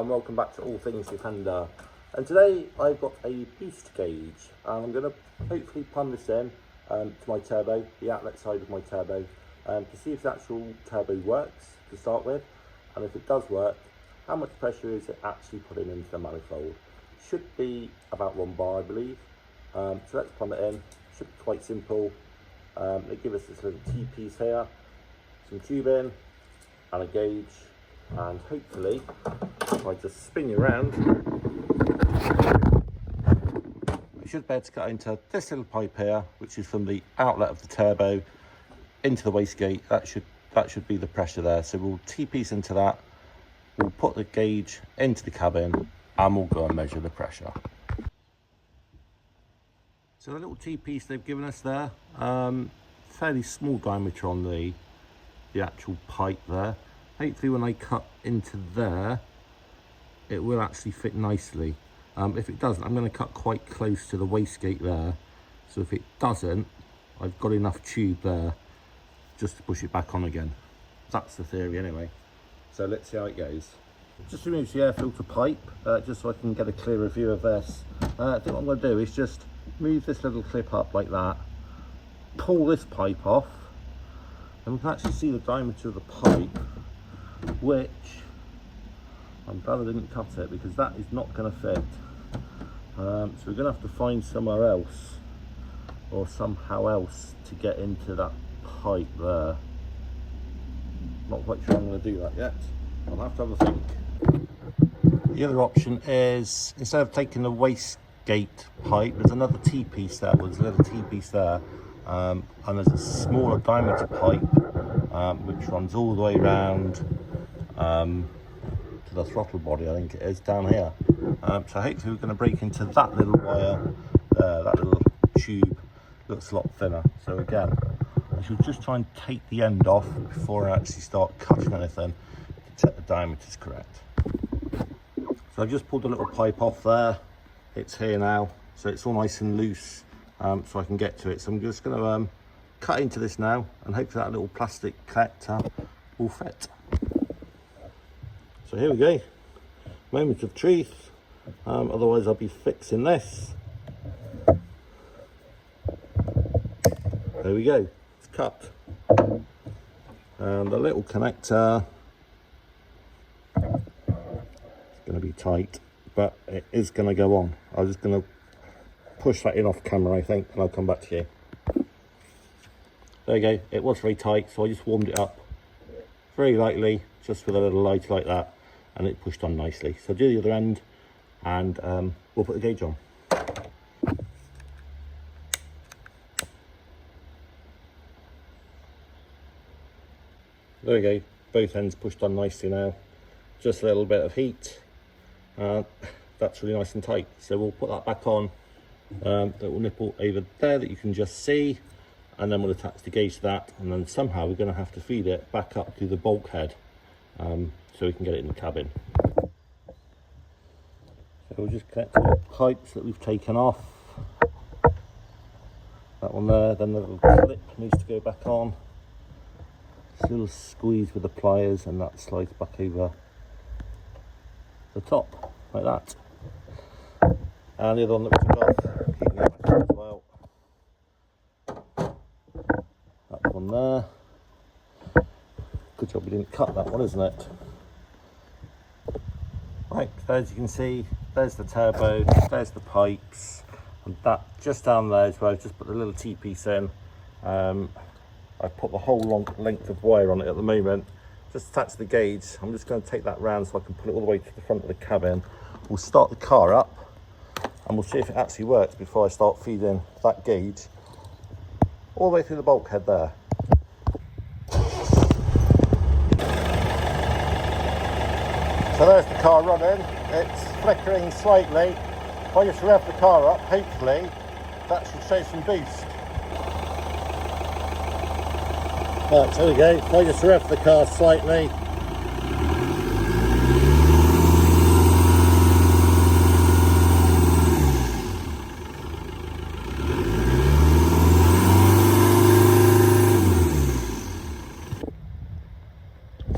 and welcome back to All Things Defender. And today I've got a boost gauge, and I'm going to hopefully plumb this in to my turbo, the outlet side of my turbo, to see if the actual turbo works to start with, and if it does work, how much pressure is it actually putting into the manifold. Should be about 1 bar, I believe. So let's plumb it in. Should be quite simple. They give us this little T-piece here, some tubing and a gauge, and hopefully if I just spin you around, we should be able to get into this little pipe here, which is from the outlet of the turbo into the wastegate. That should be the pressure there. So we'll T-piece into that, we'll put the gauge into the cabin, and we'll go and measure the pressure. So the little T-piece they've given us there, fairly small diameter on the actual pipe there. Hopefully when I cut into there, it will actually fit nicely. If it doesn't, I'm going to cut quite close to the wastegate there. So if it doesn't, I've got enough tube there just to push it back on again. That's the theory anyway. So let's see how it goes. Just remove the air filter pipe, just so I can get a clearer view of this. I think what I'm going to do is just move this little clip up like that, pull this pipe off, and we can actually see the diameter of the pipe, which I'm glad I didn't cut it, because that is not going to fit. So we're going to have to find somewhere else, or somehow else, to get into that pipe there. Not quite sure I'm going to do that yet. I'll have to have a think. The other option is, instead of taking the wastegate pipe, there's another T-piece there. Well, there's a little T-piece there, and there's a smaller diameter pipe which runs all the way around to the throttle body, I think it is, down here. So hopefully we're going to break into that little wire there. That little tube looks a lot thinner. So again, I should just try and take the end off before I actually start cutting anything to check the diameter is correct. So I've just pulled the little pipe off there. It's here now, so it's all nice and loose, so I can get to it. So I'm just going to cut into this now, and hopefully that little plastic collector will fit. So here we go, moment of truth. Otherwise I'll be fixing this. There we go, it's cut. And the little connector is going to be tight, but it is going to go on. I'm just going to push that in off camera, I think, and I'll come back to you. There you go, it was very tight, so I just warmed it up very lightly, just with a little light like that, and it pushed on nicely. So do the other end, and we'll put the gauge on. There we go, both ends pushed on nicely now. Just a little bit of heat. That's really nice and tight. So we'll put that back on. That will nipple over there that you can just see, and then we'll attach the gauge to that, and then somehow we're going to have to feed it back up to the bulkhead so we can get it in the cabin. So we'll just connect the pipes that we've taken off. That one there, then the little clip needs to go back on. Just a little squeeze with the pliers, and that slides back over the top like that. And the other one that we took off, keeping that back as well. That one there. Good job we didn't cut that one, isn't it? Right, so as you can see, there's the turbo, there's the pipes, and that just down there is where I've just put the little T-piece in. I've put the whole long length of wire on it at the moment. Just attach the gauge. I'm just going to take that round so I can put it all the way to the front of the cabin. We'll start the car up, and we'll see if it actually works before I start feeding that gauge all the way through the bulkhead there. So there's the car running. It's flickering slightly. If I just rev the car up, hopefully that should show some boost. Right, so there we go. If I just rev the car slightly,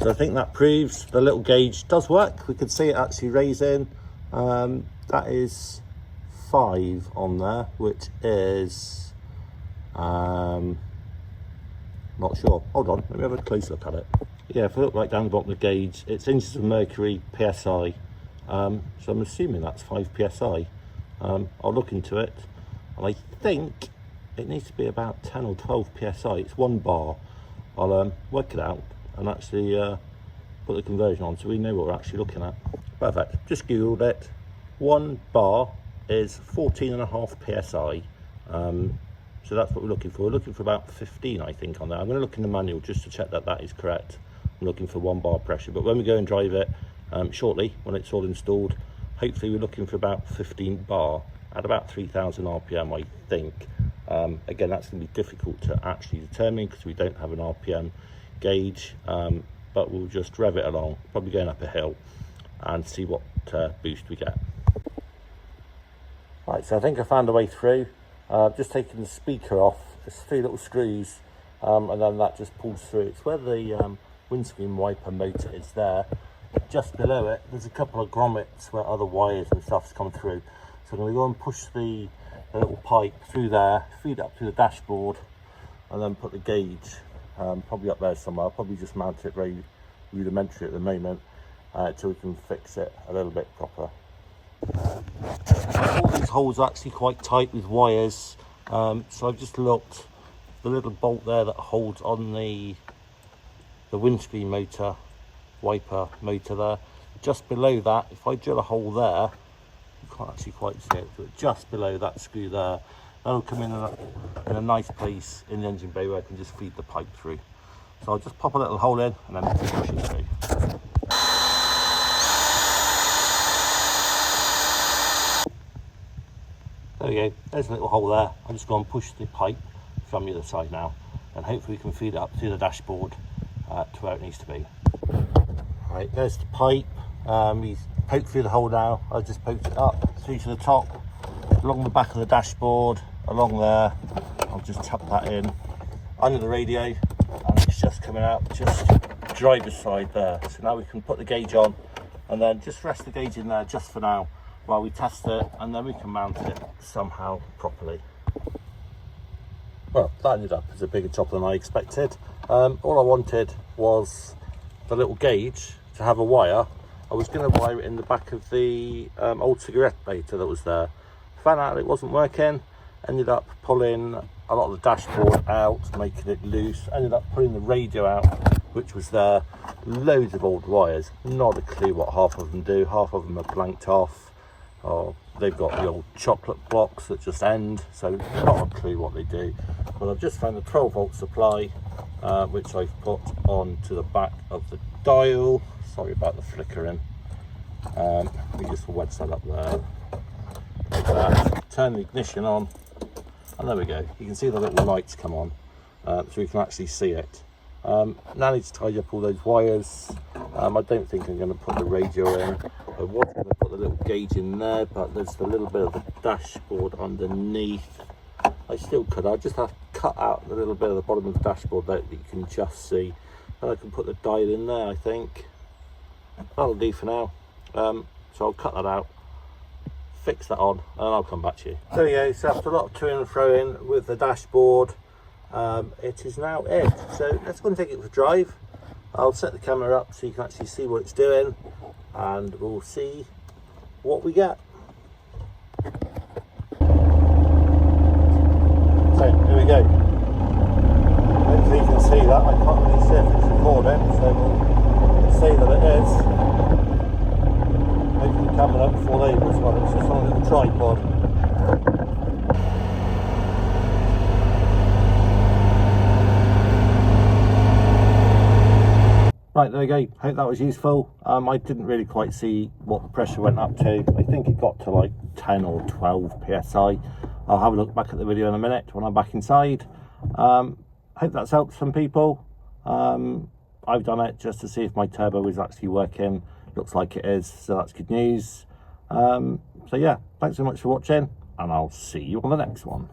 So I think that proves the little gauge does work. We can see it actually raising. That is 5 on there, which is not sure. Hold on, let me have a close look at it. Yeah, if I look right down the bottom of the gauge, it's inches of mercury psi. So I'm assuming that's 5 psi. I'll look into it, and I think it needs to be about 10 or 12 psi. It's 1 bar. I'll work it out and actually put the conversion on so we know what we're actually looking at. Perfect. Just googled it. 1 bar is 14.5 psi. So that's what we're looking for. We're looking for about 15, I think, on there. I'm going to look in the manual just to check that that is correct. I'm looking for 1 bar pressure, but when we go and drive it shortly, when it's all installed, hopefully we're looking for about 15 bar at about 3,000 RPM, I think. Again, that's going to be difficult to actually determine because we don't have an RPM gauge, but we'll just rev it along, probably going up a hill, and see what boost we get. Right, so I think I found a way through. Just taking the speaker off. There's 3 little screws, and then that just pulls through. It's where the windscreen wiper motor is there. Just below it, there's a couple of grommets where other wires and stuff's come through. So I'm going to go and push the little pipe through there, feed it up to the dashboard, and then put the gauge probably up there somewhere. I'll probably just mount it very rudimentary at the moment until we can fix it a little bit proper. All these holes are actually quite tight with wires, so I've just looked. The little bolt there that holds on the windscreen motor, wiper motor there, just below that, if I drill a hole there, you can't actually quite see it, but just below that screw there, that'll come in a nice place in the engine bay where I can just feed the pipe through. So I'll just pop a little hole in and then push it through. There we go, there's a little hole there. I'm just going to push the pipe from the other side now, and hopefully we can feed it up through the dashboard to where it needs to be. Right, there's the pipe. He's poked through the hole now. I've just poked it up through to the top, along the back of the dashboard, along there. I'll just tuck that in under the radio, and it's just coming out just driver's side there. So now we can put the gauge on and then just rest the gauge in there just for now while we test it, and then we can mount it somehow properly. Well, that ended up as a bigger job than I expected. All I wanted was the little gauge to have a wire. I was going to wire it in the back of the old cigarette lighter that was there. Found out it wasn't working, ended up pulling a lot of the dashboard out, making it loose, ended up pulling the radio out, which was there. Loads of old wires, not a clue what half of them do. Half of them are blanked off, or they've got the old chocolate blocks that just end, so not a clue what they do. But I've just found a 12-volt supply, which I've put onto the back of the dial. Sorry about the flickering. We just wedge that up there, like that. Turn the ignition on, and there we go. You can see the little lights come on, so we can actually see it. Now I need to tidy up all those wires. I don't think I'm going to put the radio in. I was going to put the little gauge in there, but there's a little bit of the dashboard underneath. I still could. I just have to cut out the little bit of the bottom of the dashboard that you can just see. And I can put the dial in there, I think. That'll do for now. So I'll cut that out, fix that on, and I'll come back to you. There we go. So after a lot of to and fro in with the dashboard, it is now in. So let's go and take it for a drive. I'll set the camera up so you can actually see what it's doing, and we'll see what we get. So here we go. Hopefully you can see that. I can't really see if it's recording, so we'll say that it is. Hopefully the camera before they as well. It's just on a little tripod. Right, there we go. Hope that was useful. I didn't really quite see what the pressure went up to. I think it got to like 10 or 12 psi. I'll have a look back at the video in a minute when I'm back inside. Hope that's helped some people. I've done it just to see if my turbo is actually working. Looks like it is, so that's good news. So yeah, thanks so much for watching, and I'll see you on the next one.